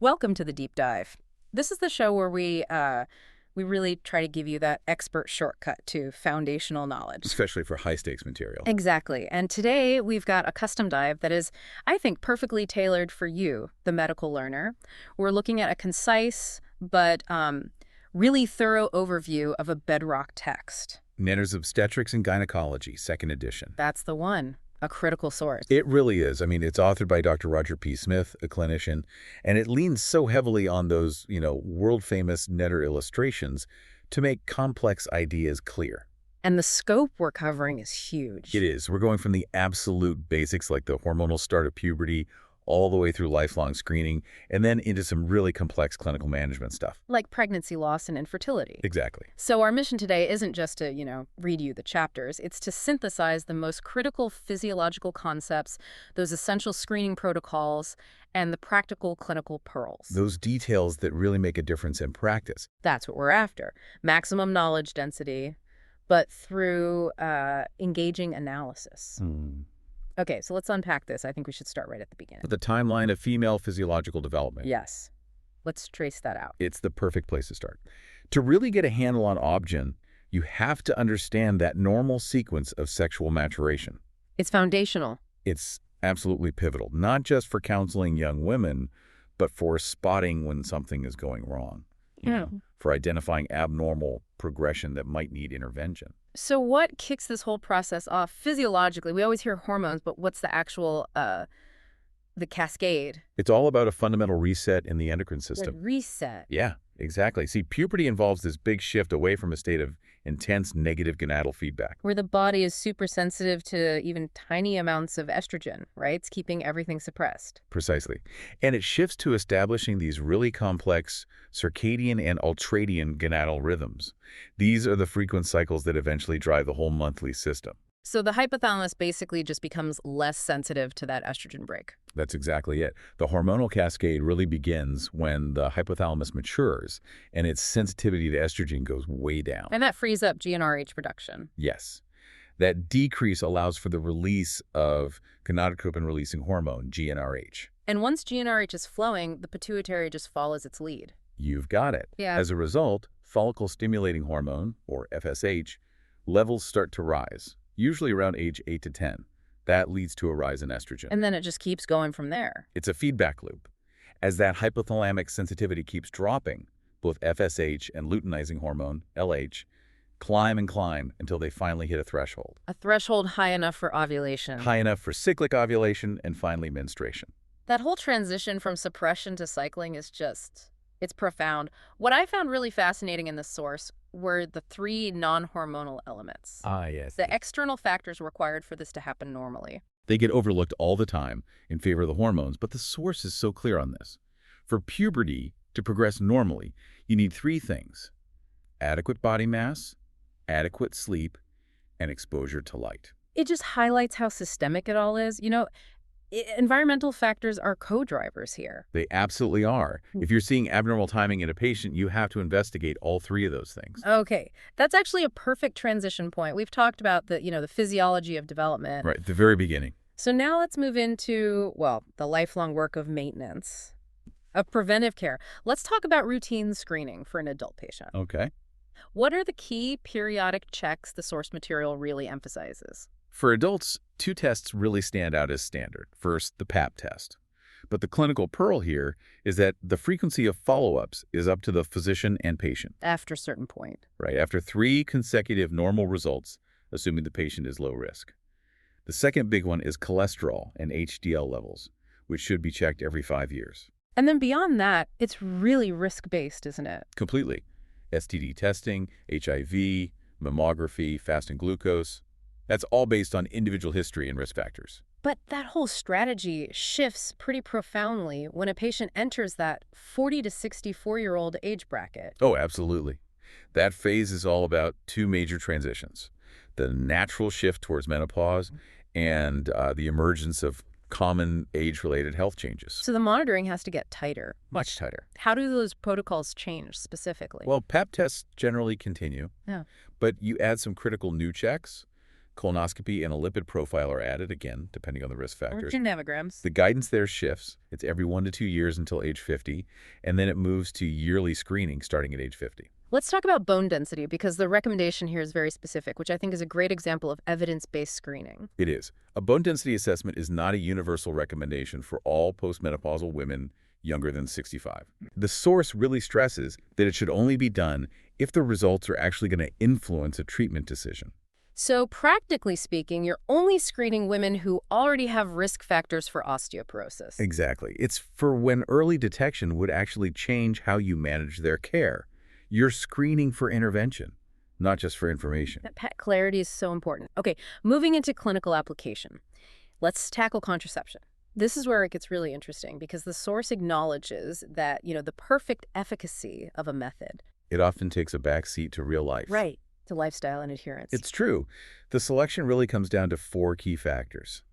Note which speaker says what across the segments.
Speaker 1: Welcome to the deep dive. This is the show where we really try to give you that expert shortcut to foundational knowledge.
Speaker 2: Especially for high-stakes material.
Speaker 1: Exactly. And today we've got a custom dive that is, I think, perfectly tailored for you, the medical learner. We're looking at a concise but really thorough overview of a bedrock text.
Speaker 2: Nenner's Obstetrics and Gynecology, second edition.
Speaker 1: That's the one. A critical source.
Speaker 2: It really is. I mean, it's authored by Dr. Roger P. Smith, a clinician, and it leans so heavily on those, world-famous Nenner illustrations to make complex ideas clear.
Speaker 1: And the scope we're covering is huge.
Speaker 2: It is. We're going from the absolute basics like the hormonal start of puberty all the way through lifelong screening, and then into some really complex clinical management stuff.
Speaker 1: Like pregnancy loss and infertility.
Speaker 2: Exactly.
Speaker 1: So our mission today isn't just to, read you the chapters. It's to synthesize the most critical physiological concepts, those essential screening protocols, and the practical clinical pearls.
Speaker 2: Those details that really make a difference in practice.
Speaker 1: That's what we're after. Maximum knowledge density, but through engaging analysis. Okay, so let's unpack this. I think we should start right at the beginning.
Speaker 2: The timeline of female physiological development.
Speaker 1: Yes. Let's trace that out.
Speaker 2: It's the perfect place to start. To really get a handle on obgyn, you have to understand that normal sequence of sexual maturation.
Speaker 1: It's foundational.
Speaker 2: It's absolutely pivotal, not just for counseling young women, but for spotting when something is going wrong. For identifying abnormal progression that might need intervention.
Speaker 1: So what kicks this whole process off physiologically? We always hear hormones, but what's the actual, the cascade?
Speaker 2: It's all about a fundamental reset in the endocrine system.
Speaker 1: The reset.
Speaker 2: Yeah, exactly. See, puberty involves this big shift away from a state of intense negative gonadal feedback.
Speaker 1: Where the body is super sensitive to even tiny amounts of estrogen, right? It's keeping everything suppressed.
Speaker 2: Precisely. And it shifts to establishing these really complex circadian and ultradian gonadal rhythms. These are the frequent cycles that eventually drive the whole monthly system.
Speaker 1: So the hypothalamus basically just becomes less sensitive to that estrogen break.
Speaker 2: That's exactly it. The hormonal cascade really begins when the hypothalamus matures and its sensitivity to estrogen goes way down.
Speaker 1: And that frees up GnRH production.
Speaker 2: Yes. That decrease allows for the release of gonadotropin-releasing hormone, GnRH.
Speaker 1: And once GnRH is flowing, the pituitary just follows its lead.
Speaker 2: You've got it.
Speaker 1: Yeah.
Speaker 2: As a result, follicle-stimulating hormone, or FSH, levels start to rise, usually around age 8 to 10. That leads to a rise in estrogen.
Speaker 1: And then it just keeps going from there.
Speaker 2: It's a feedback loop. As that hypothalamic sensitivity keeps dropping, both FSH and luteinizing hormone, LH, climb and climb until they finally hit a threshold.
Speaker 1: A threshold high enough for ovulation.
Speaker 2: High enough for cyclic ovulation and finally menstruation.
Speaker 1: That whole transition from suppression to cycling is it's profound. What I found really fascinating in this source were the three non-hormonal elements.
Speaker 2: Ah, yes.
Speaker 1: The external factors required for this to happen normally.
Speaker 2: They get overlooked all the time in favor of the hormones, but the source is so clear on this. For puberty to progress normally, you need three things: adequate body mass, adequate sleep, and exposure to light.
Speaker 1: It just highlights how systemic it all is. Environmental factors are co-drivers here.
Speaker 2: They absolutely are. If you're seeing abnormal timing in a patient, you have to investigate all three of those things.
Speaker 1: Okay, that's actually a perfect transition point. We've talked about the physiology of development.
Speaker 2: Right, at the very beginning.
Speaker 1: So now let's move into, the lifelong work of maintenance, of preventive care. Let's talk about routine screening for an adult patient.
Speaker 2: Okay.
Speaker 1: What are the key periodic checks the source material really emphasizes?
Speaker 2: For adults, two tests really stand out as standard. First, the Pap test. But the clinical pearl here is that the frequency of follow-ups is up to the physician and patient.
Speaker 1: After a certain point.
Speaker 2: Right, after 3 consecutive normal results, assuming the patient is low risk. The second big one is cholesterol and HDL levels, which should be checked every 5 years.
Speaker 1: And then beyond that, it's really risk-based, isn't it?
Speaker 2: Completely. STD testing, HIV, mammography, fasting glucose. That's all based on individual history and risk factors.
Speaker 1: But that whole strategy shifts pretty profoundly when a patient enters that 40 to 64-year-old age bracket.
Speaker 2: Oh, absolutely. That phase is all about 2 major transitions: the natural shift towards menopause and the emergence of common age-related health changes.
Speaker 1: So the monitoring has to get tighter.
Speaker 2: Much tighter.
Speaker 1: How do those protocols change specifically?
Speaker 2: Well, Pap tests generally continue,
Speaker 1: Yeah.
Speaker 2: but you add some critical new checks. Colonoscopy and a lipid profile are added, again, depending on the risk
Speaker 1: Or
Speaker 2: factors.
Speaker 1: mammograms.
Speaker 2: The guidance there shifts. It's every 1 to 2 years until age 50, and then it moves to yearly screening starting at age 50.
Speaker 1: Let's talk about bone density because the recommendation here is very specific, which I think is a great example of evidence-based screening.
Speaker 2: It is. A bone density assessment is not a universal recommendation for all postmenopausal women younger than 65. The source really stresses that it should only be done if the results are actually going to influence a treatment decision.
Speaker 1: So practically speaking, you're only screening women who already have risk factors for osteoporosis.
Speaker 2: Exactly. It's for when early detection would actually change how you manage their care. You're screening for intervention, not just for information.
Speaker 1: That clarity is so important. Okay, moving into clinical application. Let's tackle contraception. This is where it gets really interesting because the source acknowledges that, the perfect efficacy of a method.
Speaker 2: It often takes a back seat to real life.
Speaker 1: Right. To lifestyle and adherence.
Speaker 2: It's true. The selection really comes down to 4 key factors: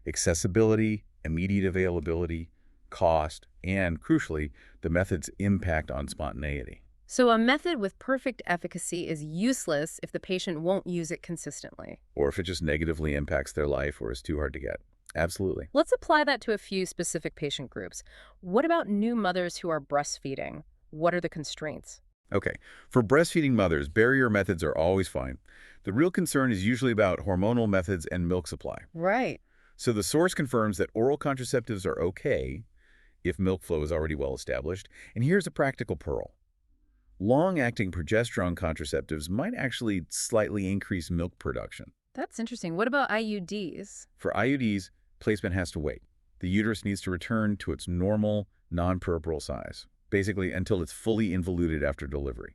Speaker 2: accessibility, immediate availability, cost, and, crucially, the method's impact on spontaneity.
Speaker 1: So a method with perfect efficacy is useless if the patient won't use it consistently.
Speaker 2: Or if it just negatively impacts their life or is too hard to get. Absolutely.
Speaker 1: Let's apply that to a few specific patient groups. What about new mothers who are breastfeeding? What are the constraints?
Speaker 2: Okay, for breastfeeding mothers, barrier methods are always fine. The real concern is usually about hormonal methods and milk supply.
Speaker 1: Right.
Speaker 2: So the source confirms that oral contraceptives are okay if milk flow is already well established. And here's a practical pearl. Long-acting progesterone contraceptives might actually slightly increase milk production.
Speaker 1: That's interesting. What about IUDs?
Speaker 2: For IUDs, placement has to wait. The uterus needs to return to its normal, non-puerperal size, basically until it's fully involuted after delivery.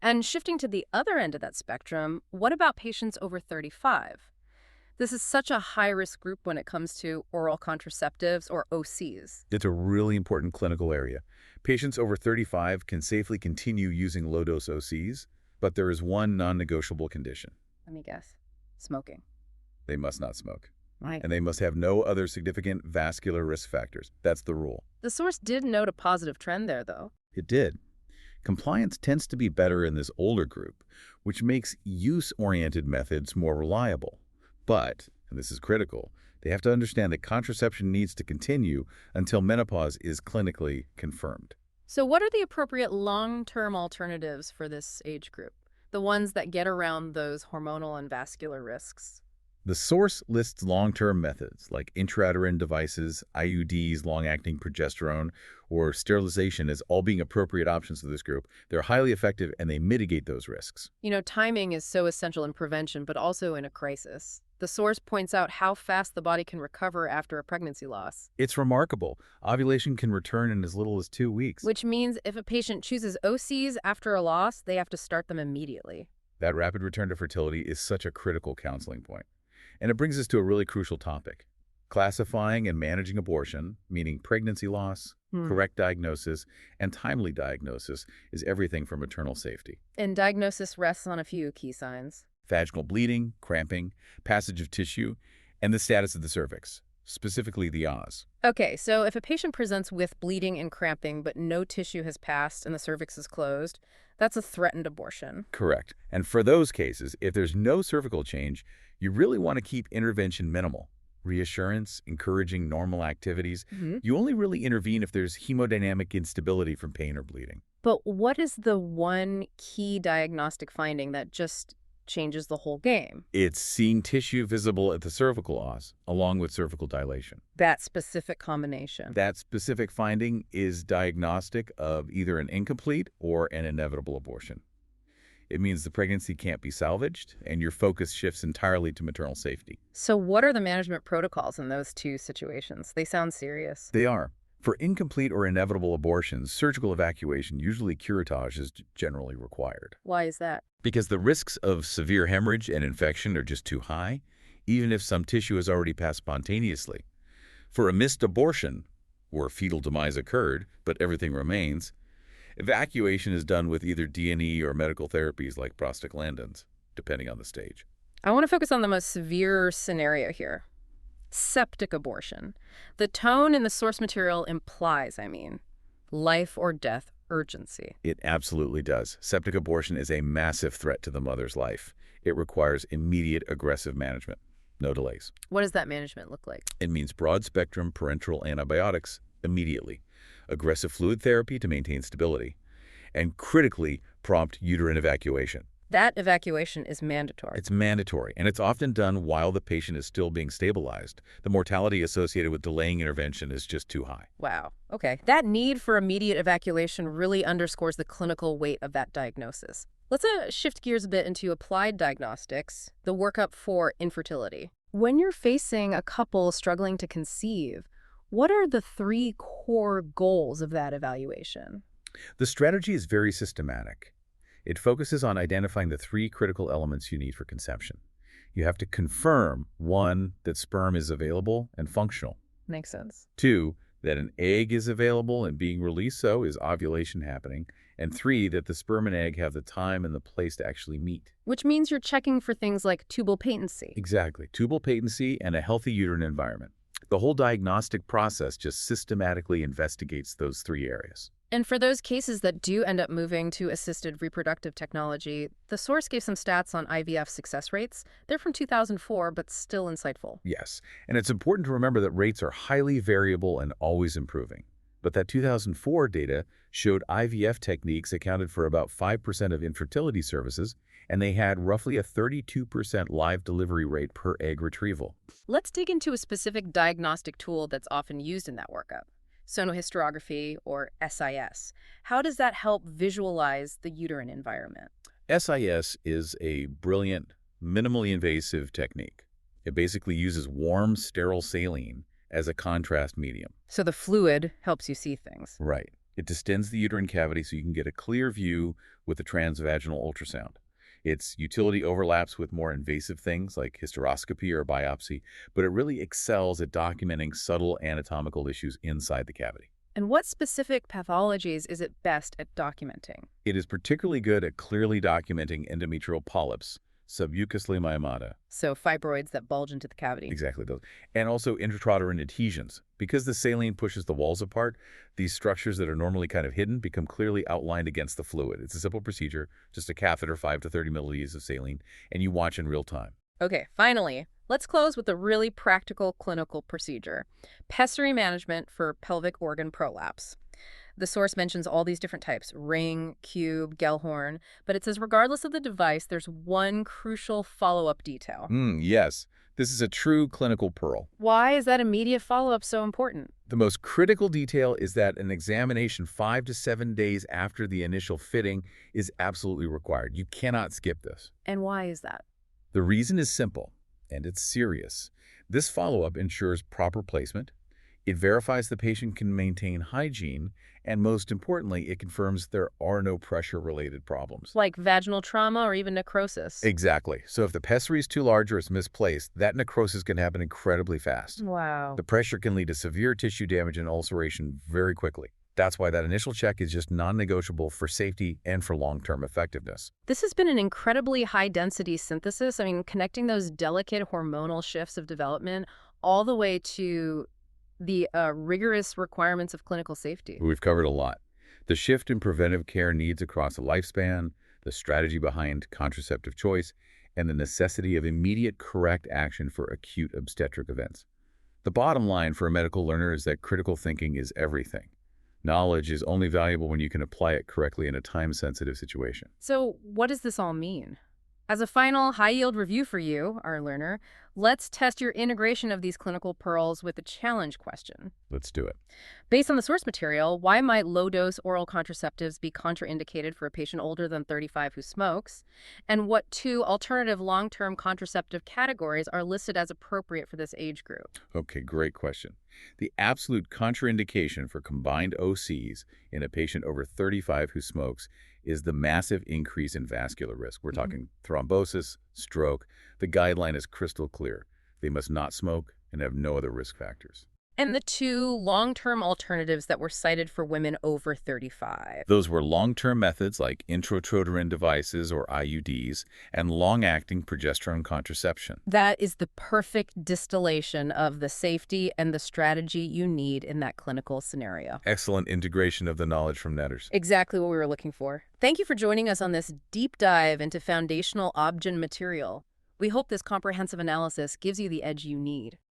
Speaker 1: And shifting to the other end of that spectrum, what about patients over 35? This is such a high-risk group when it comes to oral contraceptives or OCs.
Speaker 2: It's a really important clinical area. Patients over 35 can safely continue using low-dose OCs, but there is one non-negotiable condition.
Speaker 1: Let me guess. Smoking.
Speaker 2: They must not smoke.
Speaker 1: Right.
Speaker 2: And they must have no other significant vascular risk factors. That's the rule.
Speaker 1: The source did note a positive trend there, though.
Speaker 2: It did. Compliance tends to be better in this older group, which makes use-oriented methods more reliable. But, and this is critical, they have to understand that contraception needs to continue until menopause is clinically confirmed.
Speaker 1: So what are the appropriate long-term alternatives for this age group? The ones that get around those hormonal and vascular risks?
Speaker 2: The source lists long-term methods like intrauterine devices, IUDs, long-acting progesterone, or sterilization as all being appropriate options for this group. They're highly effective and they mitigate those risks.
Speaker 1: Timing is so essential in prevention, but also in a crisis. The source points out how fast the body can recover after a pregnancy loss.
Speaker 2: It's remarkable. Ovulation can return in as little as 2 weeks.
Speaker 1: Which means if a patient chooses OCs after a loss, they have to start them immediately.
Speaker 2: That rapid return to fertility is such a critical counseling point. And it brings us to a really crucial topic. Classifying and managing abortion, meaning pregnancy loss, correct diagnosis, and timely diagnosis, is everything for maternal safety.
Speaker 1: And diagnosis rests on a few key signs.
Speaker 2: Vaginal bleeding, cramping, passage of tissue, and the status of the cervix, specifically the Oz.
Speaker 1: Okay, so if a patient presents with bleeding and cramping, but no tissue has passed and the cervix is closed, that's a threatened abortion.
Speaker 2: Correct. And for those cases, if there's no cervical change, you really want to keep intervention minimal. Reassurance, encouraging normal activities. You only really intervene if there's hemodynamic instability from pain or bleeding.
Speaker 1: But what is the one key diagnostic finding that just changes the whole game?
Speaker 2: It's seeing tissue visible at the cervical os, along with cervical dilation.
Speaker 1: That specific combination.
Speaker 2: That specific finding is diagnostic of either an incomplete or an inevitable abortion. It means the pregnancy can't be salvaged, and your focus shifts entirely to maternal safety.
Speaker 1: So what are the management protocols in those two situations? They sound serious.
Speaker 2: They are. For incomplete or inevitable abortions, surgical evacuation, usually curettage, is generally required.
Speaker 1: Why is that?
Speaker 2: Because the risks of severe hemorrhage and infection are just too high, even if some tissue has already passed spontaneously. For a missed abortion, where fetal demise occurred, but everything remains, evacuation is done with either D&E or medical therapies like prostaglandins, depending on the stage.
Speaker 1: I want to focus on the most severe scenario here. Septic abortion. The tone in the source material implies, life or death urgency.
Speaker 2: It absolutely does. Septic abortion is a massive threat to the mother's life. It requires immediate aggressive management. No delays.
Speaker 1: What does that management look like?
Speaker 2: It means broad-spectrum parenteral antibiotics immediately, aggressive fluid therapy to maintain stability, and critically prompt uterine evacuation.
Speaker 1: That evacuation is mandatory.
Speaker 2: It's mandatory, and it's often done while the patient is still being stabilized. The mortality associated with delaying intervention is just too high.
Speaker 1: Wow. Okay. That need for immediate evacuation really underscores the clinical weight of that diagnosis. Let's shift gears a bit into applied diagnostics, the workup for infertility. When you're facing a couple struggling to conceive, what are the three core goals of that evaluation?
Speaker 2: The strategy is very systematic. It focuses on identifying the three critical elements you need for conception. You have to confirm, 1, that sperm is available and functional.
Speaker 1: Makes sense.
Speaker 2: 2, that an egg is available and being released, so is ovulation happening. And 3, that the sperm and egg have the time and the place to actually meet.
Speaker 1: Which means you're checking for things like tubal patency.
Speaker 2: Exactly. Tubal patency and a healthy uterine environment. The whole diagnostic process just systematically investigates those three areas.
Speaker 1: And for those cases that do end up moving to assisted reproductive technology, the source gave some stats on IVF success rates. They're from 2004, but still insightful.
Speaker 2: Yes, and it's important to remember that rates are highly variable and always improving. But that 2004 data showed IVF techniques accounted for about 5% of infertility services, and they had roughly a 32% live delivery rate per egg retrieval.
Speaker 1: Let's dig into a specific diagnostic tool that's often used in that workup. Sonohysterography, or SIS. How does that help visualize the uterine environment?
Speaker 2: SIS is a brilliant, minimally invasive technique. It basically uses warm, sterile saline as a contrast medium.
Speaker 1: So the fluid helps you see things.
Speaker 2: Right. It distends the uterine cavity so you can get a clear view with the transvaginal ultrasound. Its utility overlaps with more invasive things like hysteroscopy or biopsy, but it really excels at documenting subtle anatomical issues inside the cavity.
Speaker 1: And what specific pathologies is it best at documenting?
Speaker 2: It is particularly good at clearly documenting endometrial polyps, submucously myomata.
Speaker 1: So fibroids that bulge into the cavity.
Speaker 2: Exactly those. And also intrauterine adhesions. Because the saline pushes the walls apart, these structures that are normally kind of hidden become clearly outlined against the fluid. It's a simple procedure, just a catheter, 5 to 30 milliliters of saline, and you watch in real time.
Speaker 1: Okay, finally, let's close with a really practical clinical procedure. Pessary management for pelvic organ prolapse. The source mentions all these different types, ring, cube, Gellhorn, but it says regardless of the device, there's one crucial follow-up detail.
Speaker 2: Yes, this is a true clinical pearl.
Speaker 1: Why is that immediate follow-up so important?
Speaker 2: The most critical detail is that an examination 5 to 7 days after the initial fitting is absolutely required. You cannot skip this.
Speaker 1: And why is that?
Speaker 2: The reason is simple, and it's serious. This follow-up ensures proper placement. It verifies the patient can maintain hygiene, and most importantly, it confirms there are no pressure-related problems.
Speaker 1: Like vaginal trauma or even necrosis.
Speaker 2: Exactly. So if the pessary is too large or it's misplaced, that necrosis can happen incredibly fast.
Speaker 1: Wow.
Speaker 2: The pressure can lead to severe tissue damage and ulceration very quickly. That's why that initial check is just non-negotiable for safety and for long-term effectiveness.
Speaker 1: This has been an incredibly high-density synthesis. I mean, connecting those delicate hormonal shifts of development all the way to the rigorous requirements of clinical safety.
Speaker 2: We've covered a lot. The shift in preventive care needs across a lifespan, the strategy behind contraceptive choice, and the necessity of immediate correct action for acute obstetric events. The bottom line for a medical learner is that critical thinking is everything. Knowledge is only valuable when you can apply it correctly in a time-sensitive situation.
Speaker 1: So what does this all mean? As a final high-yield review for you, our learner, let's test your integration of these clinical pearls with a challenge question.
Speaker 2: Let's do it.
Speaker 1: Based on the source material, why might low-dose oral contraceptives be contraindicated for a patient older than 35 who smokes? And what 2 alternative long-term contraceptive categories are listed as appropriate for this age group?
Speaker 2: Okay, great question. The absolute contraindication for combined OCs in a patient over 35 who smokes is the massive increase in vascular risk. We're talking thrombosis, stroke. The guideline is crystal clear. They must not smoke and have no other risk factors.
Speaker 1: And the two long-term alternatives that were cited for women over 35.
Speaker 2: Those were long-term methods like intrauterine devices or IUDs and long-acting progesterone contraception.
Speaker 1: That is the perfect distillation of the safety and the strategy you need in that clinical scenario.
Speaker 2: Excellent integration of the knowledge from Netters.
Speaker 1: Exactly what we were looking for. Thank you for joining us on this deep dive into foundational Obgyn material. We hope this comprehensive analysis gives you the edge you need.